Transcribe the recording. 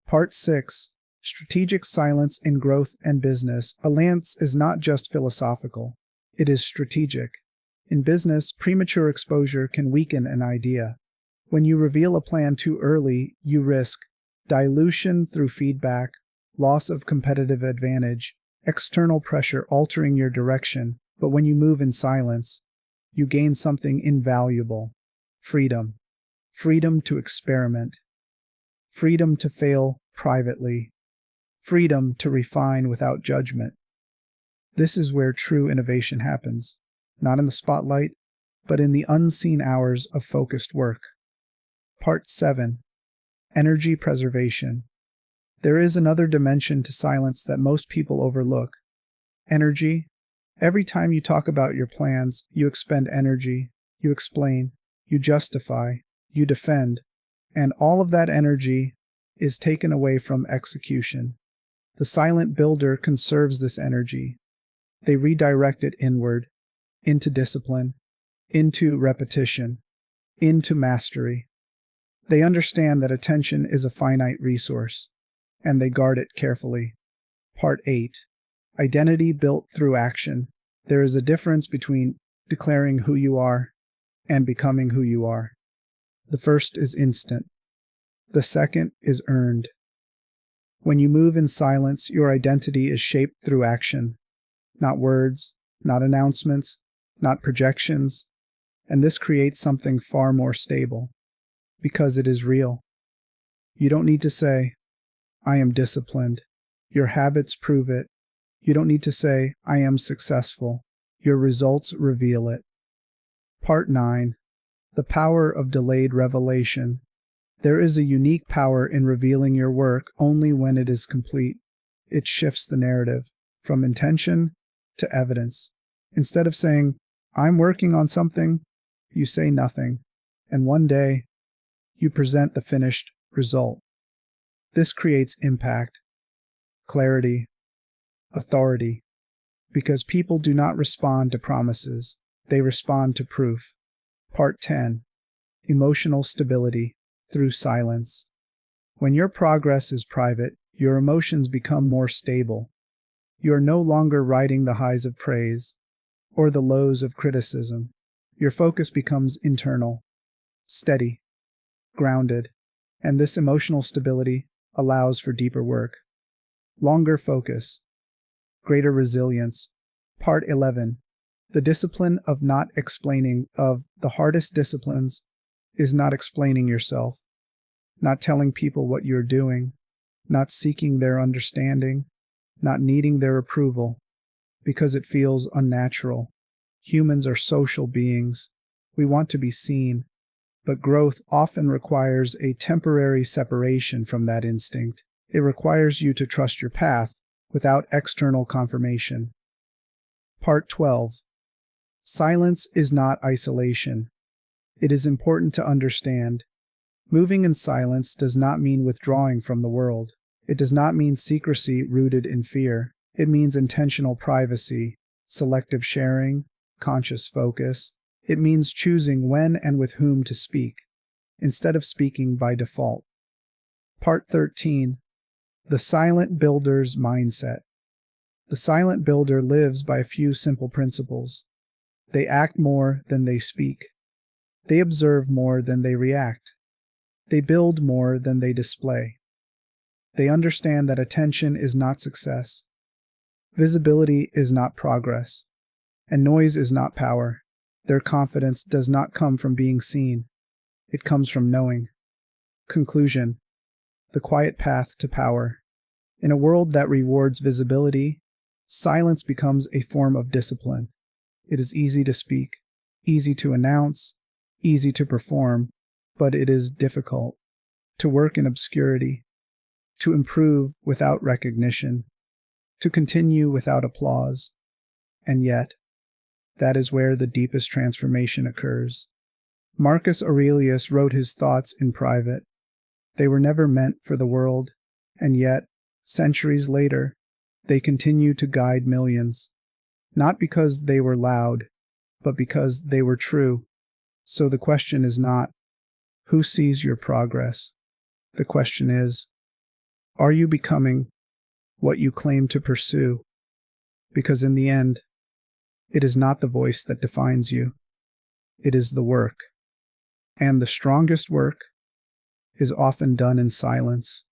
Part 6. Strategic Silence in Growth and Business. A lance is not just philosophical. It is strategic. In business, premature exposure can weaken an idea. When you reveal a plan too early, you risk dilution through feedback, loss of competitive advantage, external pressure altering your direction. But when you move in silence, you gain something invaluable: freedom. Freedom to experiment. Freedom to fail privately. Freedom to refine without judgment. This is where true innovation happens, not in the spotlight, but in the unseen hours of focused work. Part 7. Energy Preservation. There is another dimension to silence that most people overlook: energy. Every time you talk about your plans, you expend energy, you explain, you justify, you defend, and all of that energy is taken away from execution. The silent builder conserves this energy. They redirect it inward, into discipline, into repetition, into mastery. They understand that attention is a finite resource, and they guard it carefully. Part 8. Identity built through action. There is a difference between declaring who you are and becoming who you are. The first is instant. The second is earned. When you move in silence, your identity is shaped through action, not words, not announcements, not projections, and this creates something far more stable, because it is real. You don't need to say, "I am disciplined." Your habits prove it. You don't need to say, "I am successful." Your results reveal it. Part 9. The Power of Delayed Revelation. There is a unique power in revealing your work only when it is complete. It shifts the narrative from intention to evidence. Instead of saying, "I'm working on something," you say nothing, and one day you present the finished result. This creates impact, clarity, authority, because people do not respond to promises, they respond to proof. Part 10. Emotional Stability through Silence. When your progress is private, your emotions become more stable. You are no longer riding the highs of praise or the lows of criticism. Your focus becomes internal, steady, grounded, and this emotional stability allows for deeper work, longer focus, greater resilience. Part 11. The discipline of not explaining. Of the hardest disciplines is not explaining yourself, not telling people what you're doing, not seeking their understanding, not needing their approval, because it feels unnatural. Humans are social beings. We want to be seen, but growth often requires a temporary separation from that instinct. It requires you to trust your path without external confirmation. Part 12. Silence is not isolation. It is important to understand. Moving in silence does not mean withdrawing from the world. It does not mean secrecy rooted in fear. It means intentional privacy, selective sharing, conscious focus. It means choosing when and with whom to speak, instead of speaking by default. Part 13. The Silent Builder's Mindset. The silent builder lives by a few simple principles. They act more than they speak. They observe more than they react. They build more than they display. They understand that attention is not success. Visibility is not progress. And noise is not power. Their confidence does not come from being seen. It comes from knowing. Conclusion. The quiet path to power. In a world that rewards visibility, silence becomes a form of discipline. It is easy to speak, easy to announce, easy to perform, but it is difficult to work in obscurity, to improve without recognition, to continue without applause. And yet, that is where the deepest transformation occurs. Marcus Aurelius wrote his thoughts in private. They were never meant for the world, and yet, centuries later, they continue to guide millions, not because they were loud, but because they were true. So the question is not, who sees your progress? The question is, Are you becoming what you claim to pursue? Because in the end, it is not the voice that defines you. It is the work. And the strongest work is often done in silence.